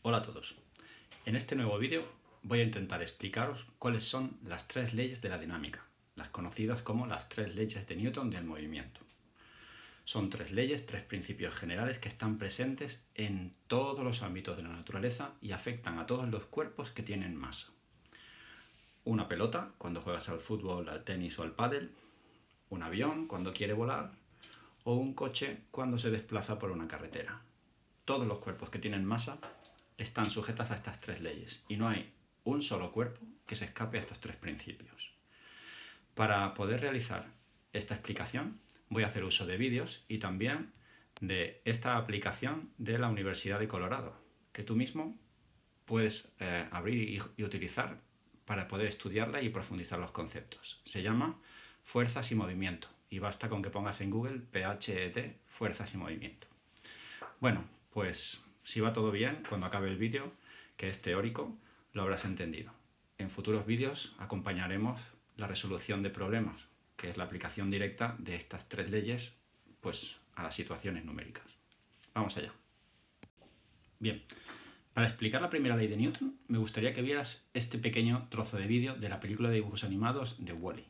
Hola a todos. En este nuevo vídeo voy a intentar explicaros cuáles son las tres leyes de la dinámica, las conocidas como las tres leyes de Newton del movimiento. Son tres leyes, tres principios generales que están presentes en todos los ámbitos de la naturaleza y afectan a todos los cuerpos que tienen masa. Una pelota cuando juegas al fútbol, al tenis o al pádel, un avión cuando quiere volar o un coche cuando se desplaza por una carretera. Todos los cuerpos que tienen masa están sujetas a estas tres leyes y no hay un solo cuerpo que se escape a estos tres principios. Para poder realizar esta explicación voy a hacer uso de vídeos y también de esta aplicación de la Universidad de Colorado, que tú mismo puedes abrir y utilizar para poder estudiarla y profundizar los conceptos. Se llama Fuerzas y Movimiento y basta con que pongas en Google PHET, Fuerzas y Movimiento. Bueno, pues si va todo bien, cuando acabe el vídeo, que es teórico, lo habrás entendido. En futuros vídeos acompañaremos la resolución de problemas, que es la aplicación directa de estas tres leyes pues, a las situaciones numéricas. Vamos allá. Bien, para explicar la primera ley de Newton, me gustaría que vieras este pequeño trozo de vídeo de la película de dibujos animados de Wall-E.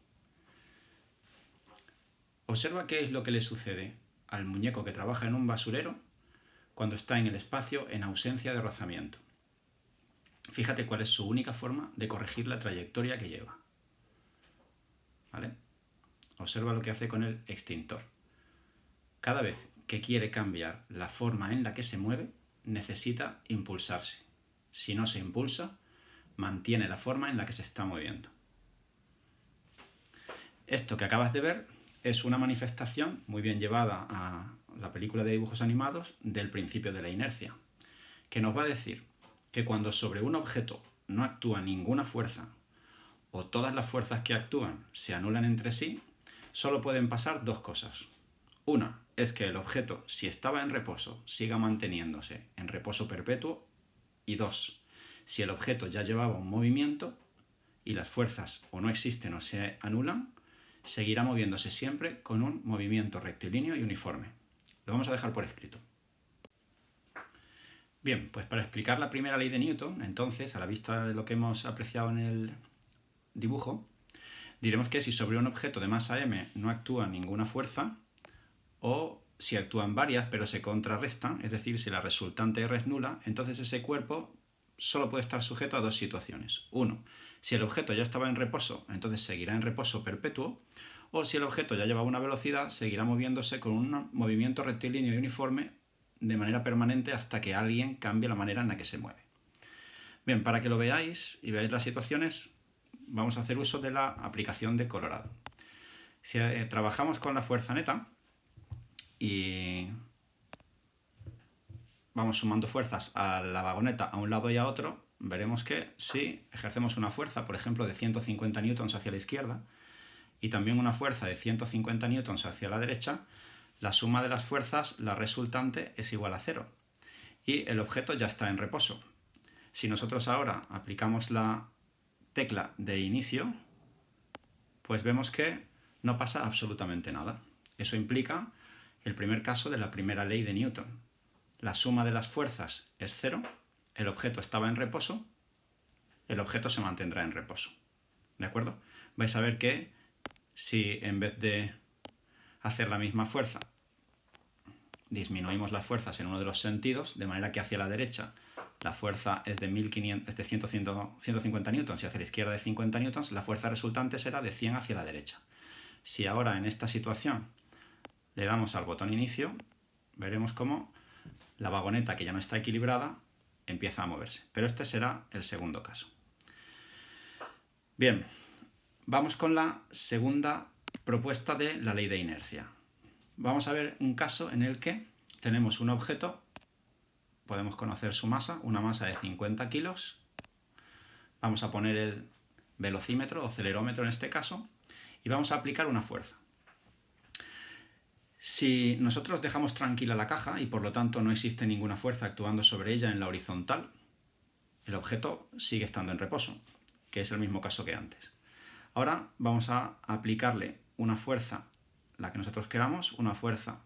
Observa qué es lo que le sucede al muñeco que trabaja en un basurero cuando está en el espacio en ausencia de rozamiento. Fíjate cuál es su única forma de corregir la trayectoria que lleva. ¿Vale? Observa lo que hace con el extintor. Cada vez que quiere cambiar la forma en la que se mueve, necesita impulsarse. Si no se impulsa, mantiene la forma en la que se está moviendo. Esto que acabas de ver es una manifestación muy bien llevada a la película de dibujos animados del principio de la inercia, que nos va a decir que cuando sobre un objeto no actúa ninguna fuerza o todas las fuerzas que actúan se anulan entre sí, solo pueden pasar dos cosas. Una es que el objeto, si estaba en reposo, siga manteniéndose en reposo perpetuo. Y dos, si el objeto ya llevaba un movimiento y las fuerzas o no existen o se anulan, seguirá moviéndose siempre con un movimiento rectilíneo y uniforme. Lo vamos a dejar por escrito. Bien, pues para explicar la primera ley de Newton, entonces, a la vista de lo que hemos apreciado en el dibujo, diremos que si sobre un objeto de masa m no actúa ninguna fuerza, o si actúan varias pero se contrarrestan, es decir, si la resultante R es nula, entonces ese cuerpo solo puede estar sujeto a dos situaciones. Uno, si el objeto ya estaba en reposo, entonces seguirá en reposo perpetuo, o si el objeto ya llevaba una velocidad, seguirá moviéndose con un movimiento rectilíneo y uniforme de manera permanente hasta que alguien cambie la manera en la que se mueve. Bien, para que lo veáis y veáis las situaciones, vamos a hacer uso de la aplicación de Colorado. Si trabajamos con la fuerza neta y vamos sumando fuerzas a la vagoneta a un lado y a otro, veremos que si ejercemos una fuerza, por ejemplo, de 150 newtons hacia la izquierda y también una fuerza de 150 newtons hacia la derecha, la suma de las fuerzas, la resultante, es igual a cero y el objeto ya está en reposo. Si nosotros ahora aplicamos la tecla de inicio, pues vemos que no pasa absolutamente nada. Eso implica el primer caso de la primera ley de Newton. La suma de las fuerzas es cero, el objeto estaba en reposo, el objeto se mantendrá en reposo. ¿De acuerdo? Vais a ver que si en vez de hacer la misma fuerza disminuimos las fuerzas en uno de los sentidos, de manera que hacia la derecha la fuerza es de 150 newtons y hacia la izquierda de 50 newtons, la fuerza resultante será de 100 hacia la derecha. Si ahora en esta situación le damos al botón inicio, veremos cómo la vagoneta, que ya no está equilibrada, empieza a moverse. Pero este será el segundo caso. Bien, vamos con la segunda propuesta de la ley de inercia. Vamos a ver un caso en el que tenemos un objeto, podemos conocer su masa, una masa de 50 kilos. Vamos a poner el velocímetro o acelerómetro en este caso y vamos a aplicar una fuerza. Si nosotros dejamos tranquila la caja y por lo tanto no existe ninguna fuerza actuando sobre ella en la horizontal, el objeto sigue estando en reposo, que es el mismo caso que antes. Ahora vamos a aplicarle una fuerza, la que nosotros queramos, una fuerza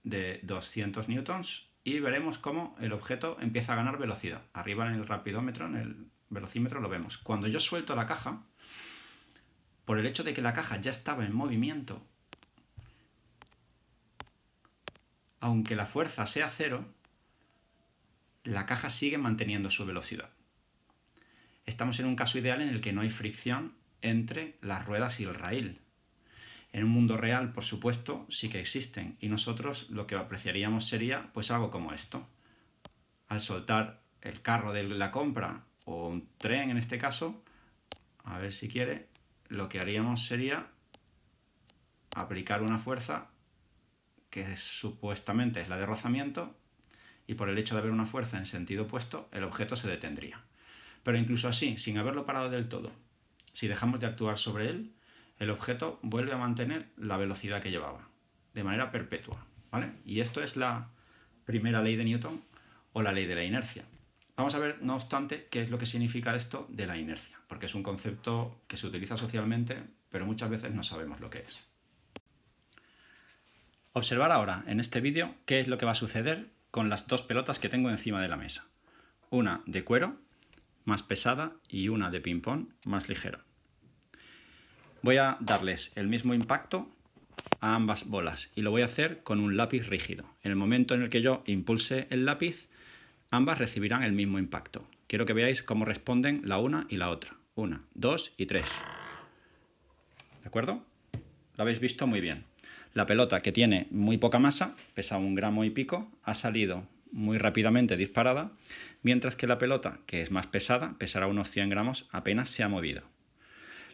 de 200 newtons y veremos cómo el objeto empieza a ganar velocidad. Arriba en el rapidómetro, en el velocímetro lo vemos. Cuando yo suelto la caja, por el hecho de que la caja ya estaba en movimiento, aunque la fuerza sea cero, la caja sigue manteniendo su velocidad. Estamos en un caso ideal en el que no hay fricción entre las ruedas y el raíl. En un mundo real, por supuesto, sí que existen, y nosotros lo que apreciaríamos sería pues algo como esto. Al soltar el carro de la compra o un tren en este caso, a ver si quiere, lo que haríamos sería aplicar una fuerza que supuestamente es la de rozamiento, y por el hecho de haber una fuerza en sentido opuesto, el objeto se detendría. Pero incluso así, sin haberlo parado del todo, si dejamos de actuar sobre él, el objeto vuelve a mantener la velocidad que llevaba, de manera perpetua, ¿vale? Y esto es la primera ley de Newton o la ley de la inercia. Vamos a ver, no obstante, qué es lo que significa esto de la inercia, porque es un concepto que se utiliza socialmente, pero muchas veces no sabemos lo que es. Observar ahora en este vídeo qué es lo que va a suceder con las dos pelotas que tengo encima de la mesa. Una de cuero, más pesada, y una de ping-pong, más ligera. Voy a darles el mismo impacto a ambas bolas y lo voy a hacer con un lápiz rígido. En el momento en el que yo impulse el lápiz, ambas recibirán el mismo impacto. Quiero que veáis cómo responden la una y la otra. 1, 2 y 3. ¿De acuerdo? Lo habéis visto muy bien. La pelota, que tiene muy poca masa, pesa 1 gramo y pico, ha salido muy rápidamente disparada, mientras que la pelota, que es más pesada, pesará unos 100 gramos, apenas se ha movido.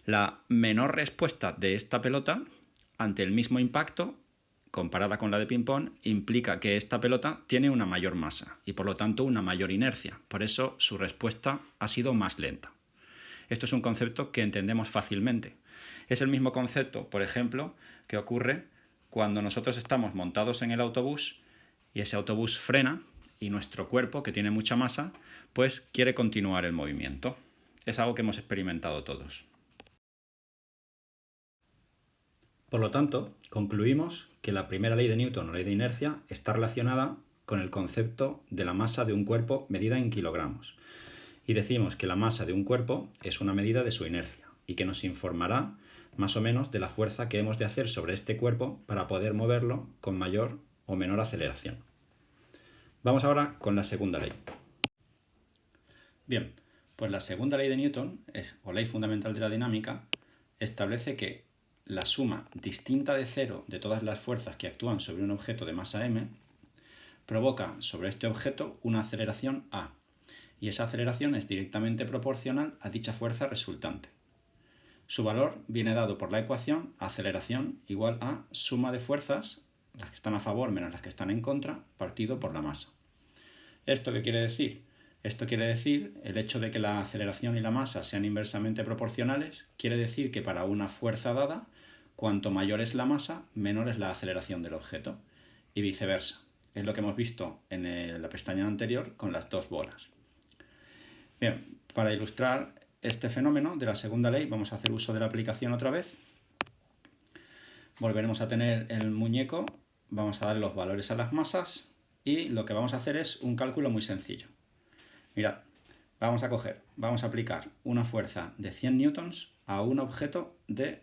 La menor respuesta de esta pelota ante el mismo impacto, comparada con la de ping-pong, implica que esta pelota tiene una mayor masa y por lo tanto una mayor inercia. Por eso su respuesta ha sido más lenta. Esto es un concepto que entendemos fácilmente. Es el mismo concepto, por ejemplo, que ocurre cuando nosotros estamos montados en el autobús y ese autobús frena y nuestro cuerpo, que tiene mucha masa, pues quiere continuar el movimiento. Es algo que hemos experimentado todos. Por lo tanto, concluimos que la primera ley de Newton o ley de inercia está relacionada con el concepto de la masa de un cuerpo medida en kilogramos. Y decimos que la masa de un cuerpo es una medida de su inercia y que nos informará más o menos de la fuerza que hemos de hacer sobre este cuerpo para poder moverlo con mayor o menor aceleración. Vamos ahora con la segunda ley. Bien, pues la segunda ley de Newton, o ley fundamental de la dinámica, establece que la suma distinta de cero de todas las fuerzas que actúan sobre un objeto de masa m provoca sobre este objeto una aceleración a, y esa aceleración es directamente proporcional a dicha fuerza resultante. Su valor viene dado por la ecuación aceleración igual a suma de fuerzas, las que están a favor menos las que están en contra, partido por la masa. ¿Esto qué quiere decir? Esto quiere decir, el hecho de que la aceleración y la masa sean inversamente proporcionales, quiere decir que para una fuerza dada, cuanto mayor es la masa, menor es la aceleración del objeto, y viceversa. Es lo que hemos visto en la pestaña anterior con las dos bolas. Bien, para ilustrar este fenómeno de la segunda ley, vamos a hacer uso de la aplicación otra vez. Volveremos a tener el muñeco, vamos a dar los valores a las masas, y lo que vamos a hacer es un cálculo muy sencillo. Mirad, vamos a aplicar una fuerza de 100 newtons a un objeto de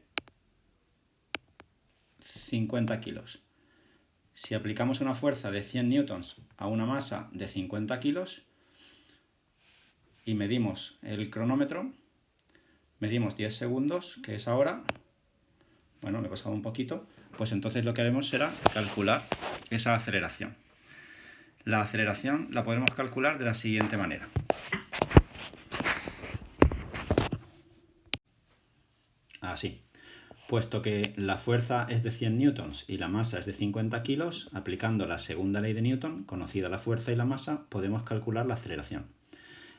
50 kilos. Si aplicamos una fuerza de 100 newtons a una masa de 50 kilos y medimos el cronómetro, medimos 10 segundos, que es ahora, bueno, me he pasado un poquito, pues entonces lo que haremos será calcular esa aceleración. La aceleración la podemos calcular de la siguiente manera. Así. Puesto que la fuerza es de 100 newtons y la masa es de 50 kilos, aplicando la segunda ley de Newton, conocida la fuerza y la masa, podemos calcular la aceleración.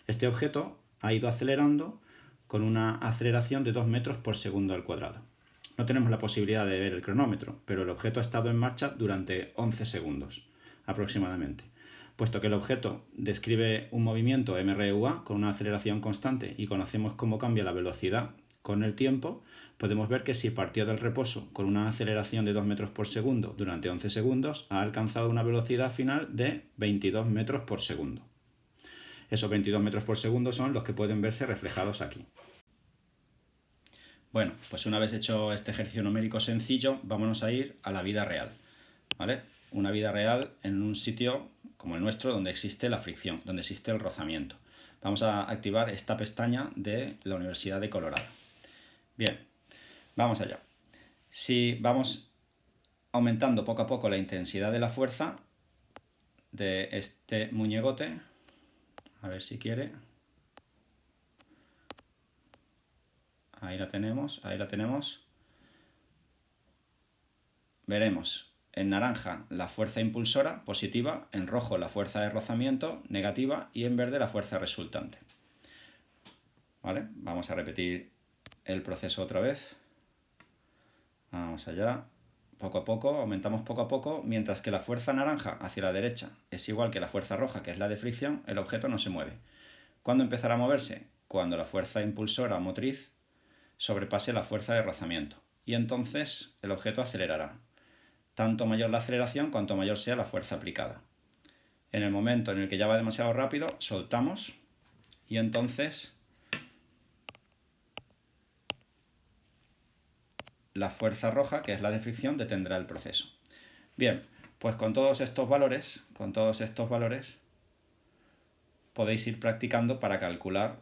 Este objeto ha ido acelerando con una aceleración de 2 metros por segundo al cuadrado. No tenemos la posibilidad de ver el cronómetro, pero el objeto ha estado en marcha durante 11 segundos aproximadamente. Puesto que el objeto describe un movimiento mRUA con una aceleración constante y conocemos cómo cambia la velocidad con el tiempo, podemos ver que si partió del reposo con una aceleración de 2 metros por segundo durante 11 segundos, ha alcanzado una velocidad final de 22 metros por segundo. Esos 22 metros por segundo son los que pueden verse reflejados aquí. Bueno, pues una vez hecho este ejercicio numérico sencillo, vámonos a ir a la vida real, ¿vale? Una vida real en un sitio como el nuestro donde existe la fricción, donde existe el rozamiento. Vamos a activar esta pestaña de la Universidad de Colorado. Bien, vamos allá. Si vamos aumentando poco a poco la intensidad de la fuerza de este muñecote, a ver si quiere. Ahí la tenemos, ahí la tenemos. Veremos en naranja la fuerza impulsora positiva, en rojo la fuerza de rozamiento negativa y en verde la fuerza resultante. ¿Vale? Vamos a repetir el proceso otra vez. Vamos allá. Poco a poco, aumentamos poco a poco, mientras que la fuerza naranja hacia la derecha es igual que la fuerza roja, que es la de fricción, el objeto no se mueve. ¿Cuándo empezará a moverse? Cuando la fuerza impulsora o motriz sobrepase la fuerza de rozamiento. Y entonces el objeto acelerará. Tanto mayor la aceleración, cuanto mayor sea la fuerza aplicada. En el momento en el que ya va demasiado rápido, soltamos y entonces la fuerza roja, que es la de fricción, detendrá el proceso. Bien, pues con todos estos valores, podéis ir practicando para calcular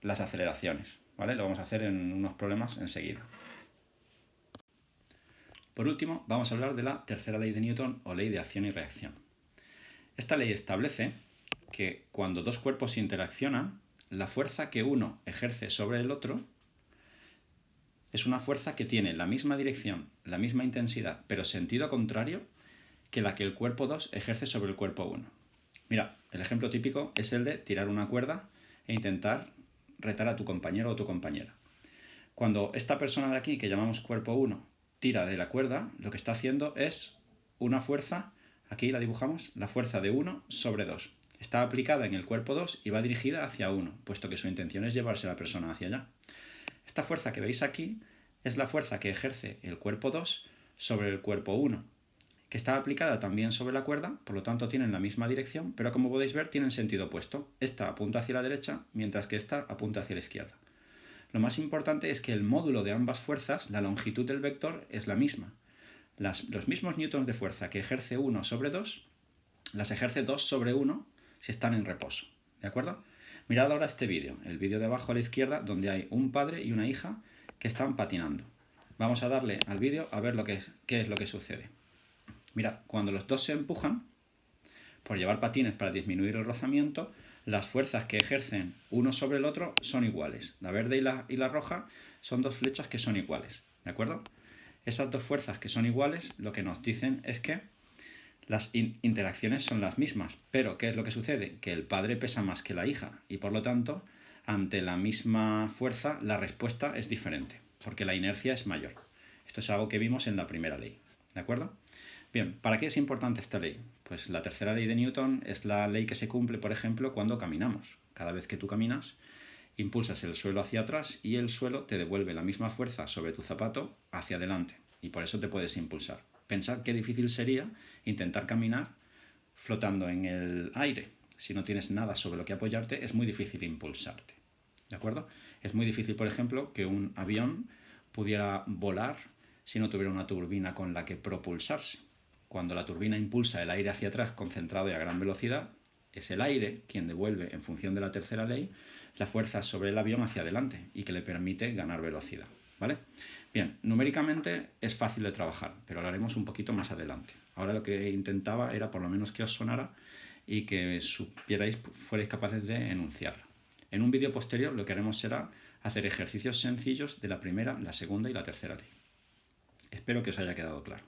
las aceleraciones, ¿vale? Lo vamos a hacer en unos problemas enseguida. Por último, vamos a hablar de la tercera ley de Newton o ley de acción y reacción. Esta ley establece que cuando dos cuerpos interaccionan, la fuerza que uno ejerce sobre el otro es una fuerza que tiene la misma dirección, la misma intensidad, pero sentido contrario que la que el cuerpo 2 ejerce sobre el cuerpo 1. Mira, el ejemplo típico es el de tirar una cuerda e intentar retar a tu compañero o tu compañera. Cuando esta persona de aquí, que llamamos cuerpo 1, tira de la cuerda, lo que está haciendo es una fuerza, aquí la dibujamos, la fuerza de 1 sobre 2. Está aplicada en el cuerpo 2 y va dirigida hacia 1, puesto que su intención es llevarse a la persona hacia allá. Esta fuerza que veis aquí es la fuerza que ejerce el cuerpo 2 sobre el cuerpo 1, que está aplicada también sobre la cuerda, por lo tanto tienen la misma dirección, pero como podéis ver tienen sentido opuesto. Esta apunta hacia la derecha, mientras que esta apunta hacia la izquierda. Lo más importante es que el módulo de ambas fuerzas, la longitud del vector, es la misma. Los mismos newtons de fuerza que ejerce 1 sobre 2, las ejerce 2 sobre 1 si están en reposo. ¿De acuerdo? Mirad ahora este vídeo, el vídeo de abajo a la izquierda, donde hay un padre y una hija que están patinando. Vamos a darle al vídeo a ver qué es lo que sucede. Mirad, cuando los dos se empujan, por llevar patines para disminuir el rozamiento, las fuerzas que ejercen uno sobre el otro son iguales. La verde y la roja son dos flechas que son iguales, ¿de acuerdo? Esas dos fuerzas que son iguales lo que nos dicen es que las interacciones son las mismas, pero ¿qué es lo que sucede? Que el padre pesa más que la hija y por lo tanto, ante la misma fuerza, la respuesta es diferente, porque la inercia es mayor. Esto es algo que vimos en la primera ley, ¿de acuerdo? Bien, ¿para qué es importante esta ley? Pues la tercera ley de Newton es la ley que se cumple, por ejemplo, cuando caminamos. Cada vez que tú caminas, impulsas el suelo hacia atrás y el suelo te devuelve la misma fuerza sobre tu zapato hacia adelante y por eso te puedes impulsar. Pensad qué difícil sería intentar caminar flotando en el aire. Si no tienes nada sobre lo que apoyarte, es muy difícil impulsarte. ¿De acuerdo? Es muy difícil, por ejemplo, que un avión pudiera volar si no tuviera una turbina con la que propulsarse. Cuando la turbina impulsa el aire hacia atrás concentrado y a gran velocidad, es el aire quien devuelve, en función de la tercera ley, la fuerza sobre el avión hacia adelante y que le permite ganar velocidad. ¿Vale? Bien, numéricamente es fácil de trabajar, pero lo haremos un poquito más adelante. Ahora lo que intentaba era por lo menos que os sonara y que fuerais capaces de enunciarla. En un vídeo posterior lo que haremos será hacer ejercicios sencillos de la primera, la segunda y la tercera ley. Espero que os haya quedado claro.